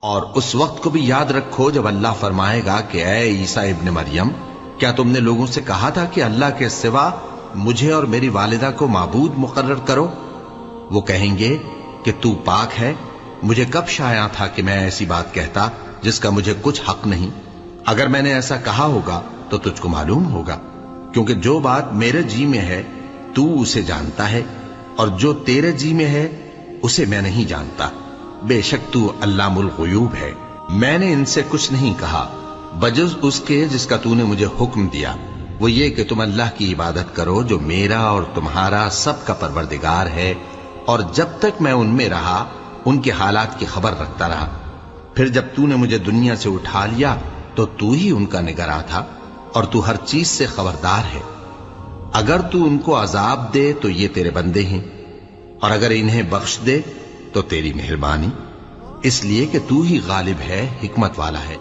اور اس وقت کو بھی یاد رکھو جب اللہ فرمائے گا کہ اے عیسیٰ ابن مریم، کیا تم نے لوگوں سے کہا تھا کہ اللہ کے سوا مجھے اور میری والدہ کو معبود مقرر کرو؟ وہ کہیں گے کہ تو پاک ہے، مجھے کب شایع تھا کہ میں ایسی بات کہتا جس کا مجھے کچھ حق نہیں۔ اگر میں نے ایسا کہا ہوگا تو تجھ کو معلوم ہوگا، کیونکہ جو بات میرے جی میں ہے تو اسے جانتا ہے، اور جو تیرے جی میں ہے اسے میں نہیں جانتا۔ بے شک تو علام الغیوب ہے۔ میں نے ان سے کچھ نہیں کہا بجز اس کے جس کا تو نے مجھے حکم دیا، وہ یہ کہ تم اللہ کی عبادت کرو جو میرا اور تمہارا سب کا پروردگار ہے، اور جب تک میں ان میں رہا ان کے حالات کی خبر رکھتا رہا۔ پھر جب تو نے مجھے دنیا سے اٹھا لیا تو تو ہی ان کا نگراں تھا، اور تو ہر چیز سے خبردار ہے۔ اگر تو ان کو عذاب دے تو یہ تیرے بندے ہیں، اور اگر انہیں بخش دے تو تیری مہربانی، اس لیے کہ تو ہی غالب ہے، حکمت والا ہے۔